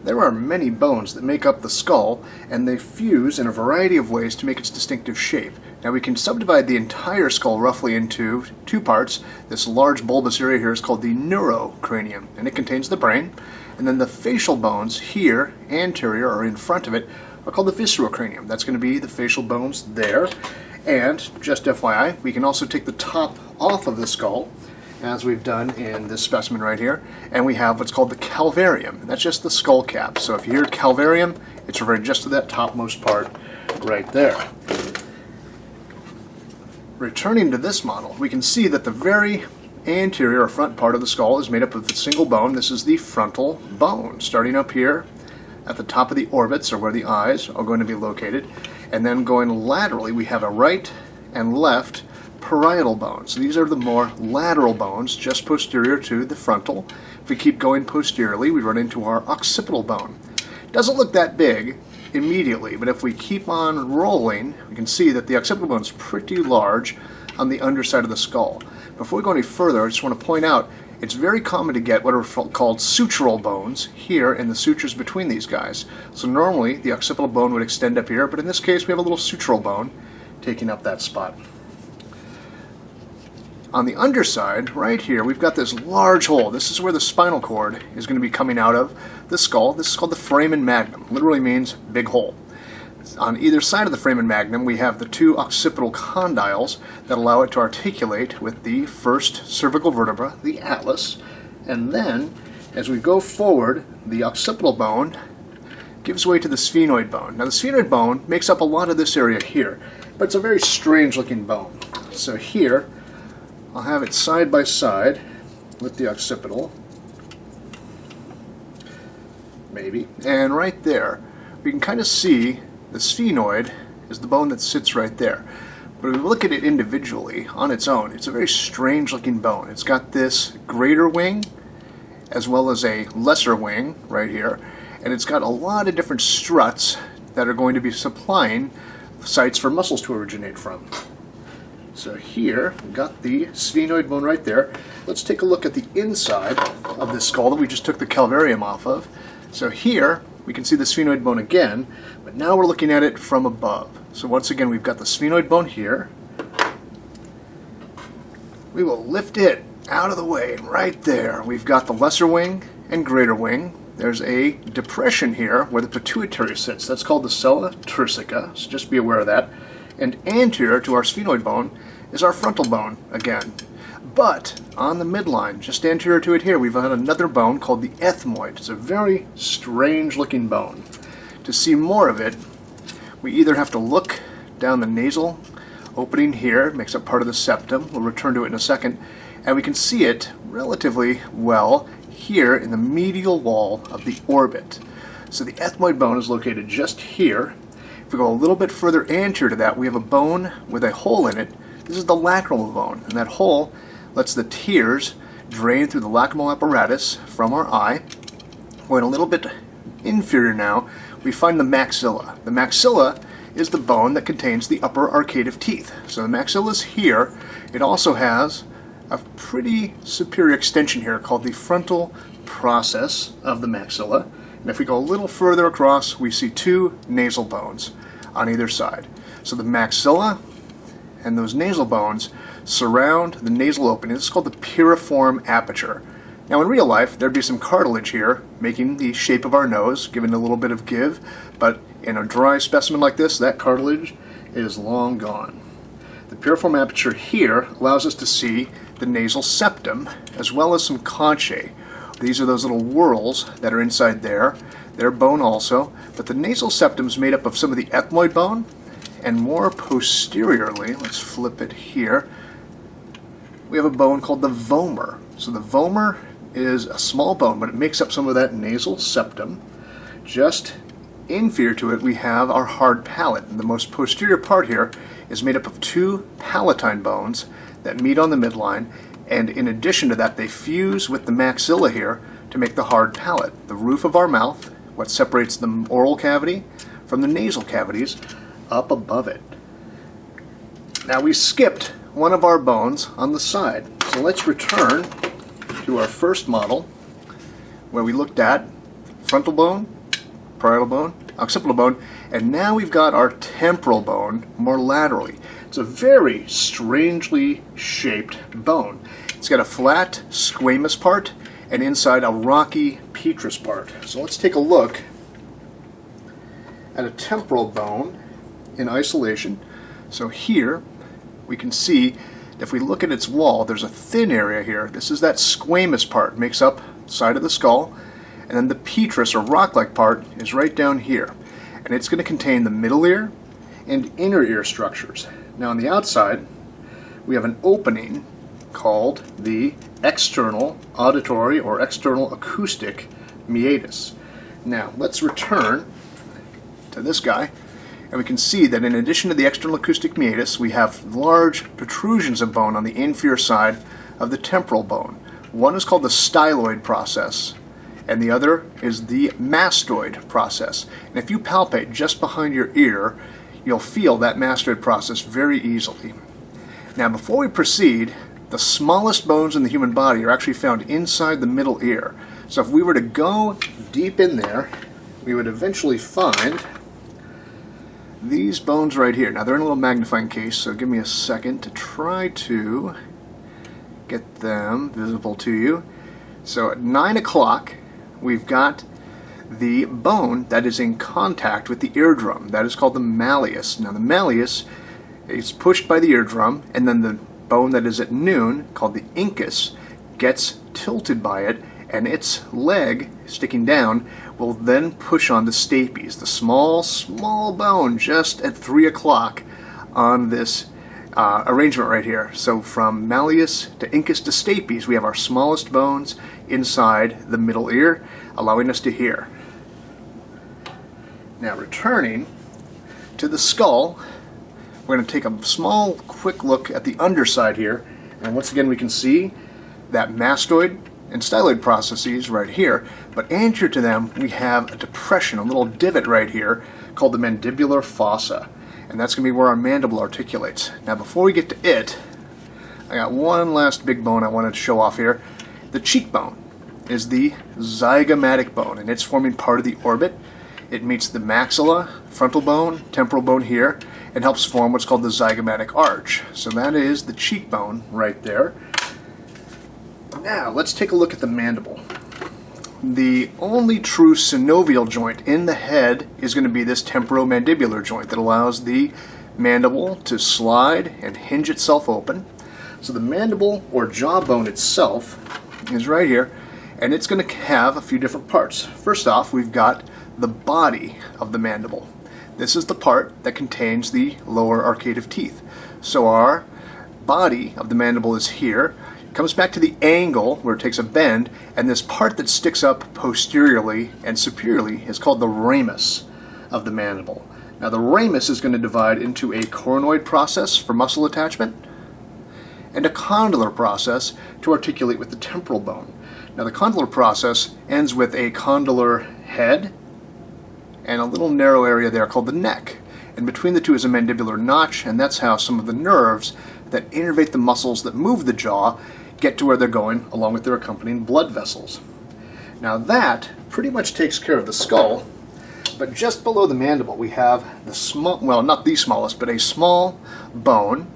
There are many bones that make up the skull, and they fuse in a variety of ways to make its distinctive shape. Now we can subdivide the entire skull roughly into two parts. This large bulbous area here is called the neurocranium, and it contains the brain. And then the facial bones here, anterior or in front of it, are called the viscerocranium. That's going to be the facial bones there. And just FYI, we can also take the top off of the skull, as we've done in this specimen right here, and we have what's called the calvarium. That's just the skull cap. So if you hear calvarium, it's referring just to that topmost part right there. Returning to this model, we can see that the very anterior or front part of the skull is made up of a single bone. This is the frontal bone, starting up here at the top of the orbits, or where the eyes are going to be located, and then going laterally we have a right and left parietal bones. So these are the more lateral bones, just posterior to the frontal. If we keep going posteriorly, we run into our occipital bone. It doesn't look that big immediately, but if we keep on rolling, we can see that the occipital bone is pretty large on the underside of the skull. Before we go any further, I just want to point out it's very common to get what are called sutural bones here in the sutures between these guys. So normally the occipital bone would extend up here, but in this case we have a little sutural bone taking up that spot. On the underside, right here, we've got this large hole. This is where the spinal cord is going to be coming out of the skull. This is called the foramen magnum. Literally means big hole. On either side of the foramen magnum, we have the two occipital condyles that allow it to articulate with the first cervical vertebra, the atlas. And then, as we go forward, the occipital bone gives way to the sphenoid bone. Now, the sphenoid bone makes up a lot of this area here, but it's a very strange-looking bone. So here, I'll have it side by side with the occipital, maybe, and right there we can kind of see the sphenoid is the bone that sits right there. But if we look at it individually on its own, it's a very strange looking bone. It's got this greater wing as well as a lesser wing right here, and it's got a lot of different struts that are going to be supplying sites for muscles to originate from. So here, we've got the sphenoid bone right there. Let's take a look at the inside of this skull that we just took the calvarium off of. So here, we can see the sphenoid bone again, but now we're looking at it from above. So once again, we've got the sphenoid bone here. We will lift it out of the way, and right there, we've got the lesser wing and greater wing. There's a depression here where the pituitary sits. That's called the sella turcica, so just be aware of that. And anterior to our sphenoid bone is our frontal bone again. But on the midline, just anterior to it here, we've got another bone called the ethmoid. It's a very strange looking bone. To see more of it, we either have to look down the nasal opening here, it makes up part of the septum, we'll return to it in a second, and we can see it relatively well here in the medial wall of the orbit. So the ethmoid bone is located just here. If we go a little bit further anterior to that, we have a bone with a hole in it. This is the lacrimal bone, and that hole lets the tears drain through the lacrimal apparatus from our eye. Going a little bit inferior now, we find the maxilla. The maxilla is the bone that contains the upper arcade teeth. So the maxilla is here. It also has a pretty superior extension here called the frontal process of the maxilla. And if we go a little further across, we see two nasal bones on either side. So the maxilla and those nasal bones surround the nasal opening. This is called the piriform aperture. Now in real life, there'd be some cartilage here making the shape of our nose, giving a little bit of give, but in a dry specimen like this, that cartilage is long gone. The piriform aperture here allows us to see the nasal septum as well as some conchae. These are those little whorls that are inside there. They're bone also, but the nasal septum is made up of some of the ethmoid bone, and more posteriorly, let's flip it here, we have a bone called the vomer. So the vomer is a small bone, but it makes up some of that nasal septum. Just inferior to it, we have our hard palate. And the most posterior part here is made up of two palatine bones that meet on the midline, and in addition to that, they fuse with the maxilla here to make the hard palate, the roof of our mouth, what separates the oral cavity from the nasal cavities up above it. Now we skipped one of our bones on the side, so let's return to our first model where we looked at frontal bone, parietal bone, occipital bone, and now we've got our temporal bone more laterally. It's a very strangely shaped bone. It's got a flat squamous part and inside a rocky petrous part. So let's take a look at a temporal bone in isolation. So here we can see if we look at its wall, there's a thin area here. This is that squamous part, makes up the side of the skull, and then the petrous or rock-like part is right down here. And it's going to contain the middle ear and inner ear structures. Now on the outside, we have an opening called the external auditory or external acoustic meatus. Now let's return to this guy, and we can see that in addition to the external acoustic meatus, we have large protrusions of bone on the inferior side of the temporal bone. One is called the styloid process, and the other is the mastoid process. And if you palpate just behind your ear, you'll feel that mastoid process very easily. Now before we proceed, the smallest bones in the human body are actually found inside the middle ear. So if we were to go deep in there, we would eventually find these bones right here. Now they're in a little magnifying case, so give me a second to try to get them visible to you. So at 9 o'clock, we've got the bone that is in contact with the eardrum. That is called the malleus. Now the malleus is pushed by the eardrum, and then the bone that is at noon, called the incus, gets tilted by it, and its leg, sticking down, will then push on the stapes, the small bone just at 3 o'clock on this arrangement right here. So from malleus to incus to stapes, we have our smallest bones inside the middle ear, allowing us to hear. Now returning to the skull, we're going to take a small, quick look at the underside here, and once again we can see that mastoid and styloid processes right here, but anterior to them we have a depression, a little divot right here called the mandibular fossa, and that's going to be where our mandible articulates. Now before we get to it, I got one last big bone I wanted to show off here. The cheekbone is the zygomatic bone, and it's forming part of the orbit. It meets the maxilla, frontal bone, temporal bone here, and helps form what's called the zygomatic arch. So that is the cheekbone right there. Now let's take a look at the mandible. The only true synovial joint in the head is going to be this temporomandibular joint that allows the mandible to slide and hinge itself open. So the mandible or jawbone itself is right here, and it's going to have a few different parts. First off, we've got the body of the mandible. This is the part that contains the lower arcade teeth. So our body of the mandible is here. It comes back to the angle where it takes a bend, and this part that sticks up posteriorly and superiorly is called the ramus of the mandible. Now the ramus is going to divide into a coronoid process for muscle attachment and a condylar process to articulate with the temporal bone. Now the condylar process ends with a condylar head and a little narrow area there called the neck. And between the two is a mandibular notch, and that's how some of the nerves that innervate the muscles that move the jaw get to where they're going, along with their accompanying blood vessels. Now that pretty much takes care of the skull, but just below the mandible we have the small, well, not the smallest, but a small bone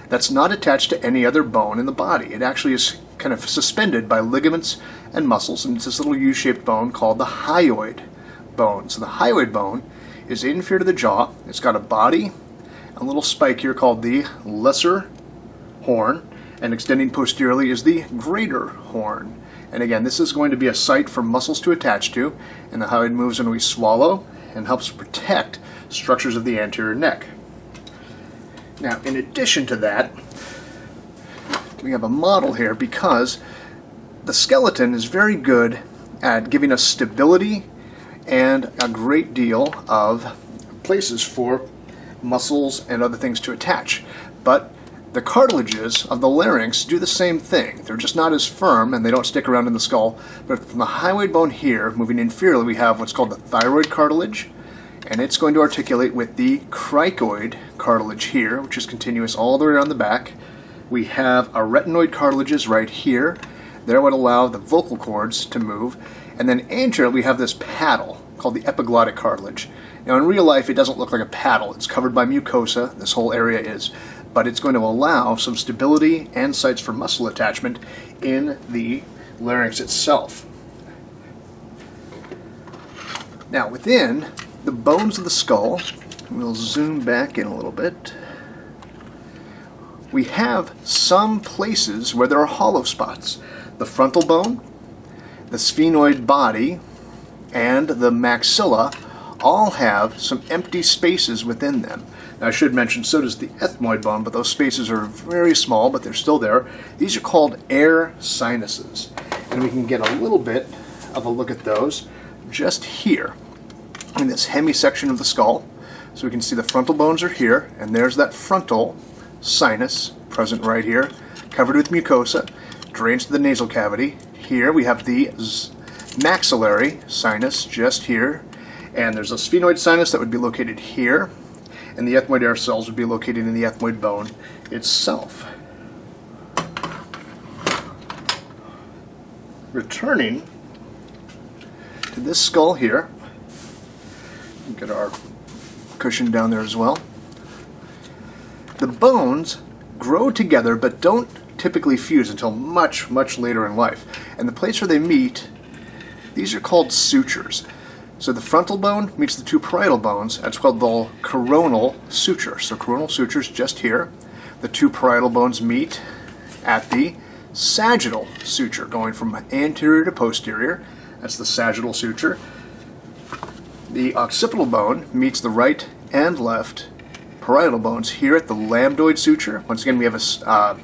that's not attached to any other bone in the body. It actually is kind of suspended by ligaments and muscles, and it's this little U-shaped bone called the hyoid bone. So the hyoid bone is inferior to the jaw. It's got a body, a little spike here called the lesser horn, and extending posteriorly is the greater horn. And again, this is going to be a site for muscles to attach to, and the hyoid moves when we swallow and helps protect structures of the anterior neck. Now, in addition to that, we have a model here because the skeleton is very good at giving us stability and a great deal of places for muscles and other things to attach. But the cartilages of the larynx do the same thing. They're just not as firm and they don't stick around in the skull. But from the hyoid bone here, moving inferiorly, we have what's called the thyroid cartilage, and it's going to articulate with the cricoid cartilage here, which is continuous all the way around the back. We have our retinoid cartilages right here. They're what allow the vocal cords to move. And then anteriorly we have this paddle called the epiglottic cartilage. Now in real life it doesn't look like a paddle. It's covered by mucosa, this whole area is, but it's going to allow some stability and sites for muscle attachment in the larynx itself. Now within the bones of the skull, we'll zoom back in a little bit, we have some places where there are hollow spots. The frontal bone, the sphenoid body, and the maxilla all have some empty spaces within them. Now I should mention, so does the ethmoid bone, but those spaces are very small, but they're still there. These are called air sinuses, and we can get a little bit of a look at those just here in this hemisection of the skull. So we can see the frontal bones are here, and there's that frontal sinus present right here, covered with mucosa, drains to the nasal cavity. Here we have the maxillary sinus just here, and there's a sphenoid sinus that would be located here, and the ethmoid air cells would be located in the ethmoid bone itself. Returning to this skull here, get our cushion down there as well. The bones grow together but don't typically fuse until much, much later in life. And the place where they meet, these are called sutures. So the frontal bone meets the two parietal bones. That's called the coronal suture. So coronal sutures just here. The two parietal bones meet at the sagittal suture, going from anterior to posterior. That's the sagittal suture. The occipital bone meets the right and left parietal bones here at the lambdoid suture. Once again, we have a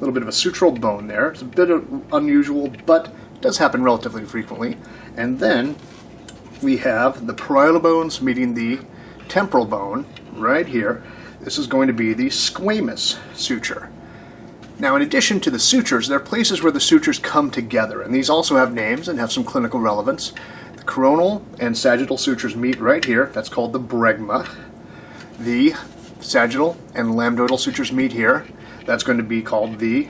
little bit of a sutural bone there. It's a bit unusual, but it does happen relatively frequently. And then we have the parietal bones meeting the temporal bone right here. This is going to be the squamous suture. Now, in addition to the sutures, there are places where the sutures come together, and these also have names and have some clinical relevance. The coronal and sagittal sutures meet right here. That's called the bregma. The sagittal and lambdoidal sutures meet here. That's going to be called the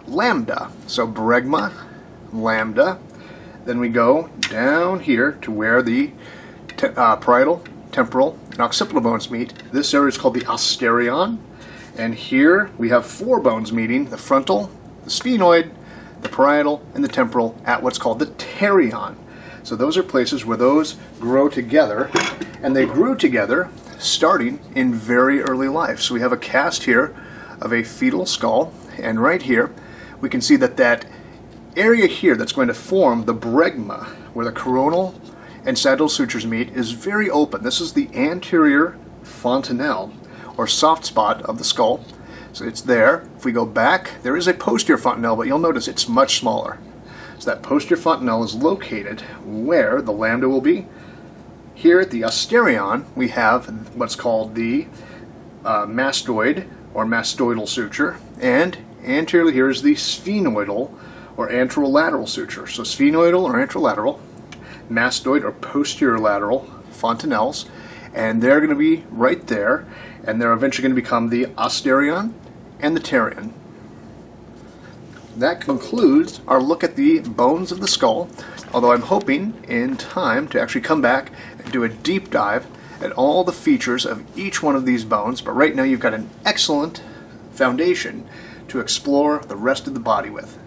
lambda. So bregma, lambda. Then we go down here to where the parietal, temporal, and occipital bones meet. This area is called the asterion. And here we have four bones meeting, the frontal, the sphenoid, the parietal, and the temporal at what's called the terion. So those are places where those grow together, and they grew together starting in very early life. So we have a cast here of a fetal skull, and right here we can see that that area here that's going to form the bregma, where the coronal and sagittal sutures meet, is very open. This is the anterior fontanelle, or soft spot of the skull. So it's there. If we go back, there is a posterior fontanelle, but you'll notice it's much smaller. So that posterior fontanelle is located where the lambda will be. Here at the asterion, we have what's called the mastoid, or mastoidal suture, and anteriorly here is the sphenoidal, or anterolateral suture. So sphenoidal or anterolateral, mastoid or posterior lateral fontanelles, and they're going to be right there, and they're eventually going to become the asterion and the terion. That concludes our look at the bones of the skull, although I'm hoping in time to actually come back and do a deep dive at all the features of each one of these bones, but right now you've got an excellent foundation to explore the rest of the body with.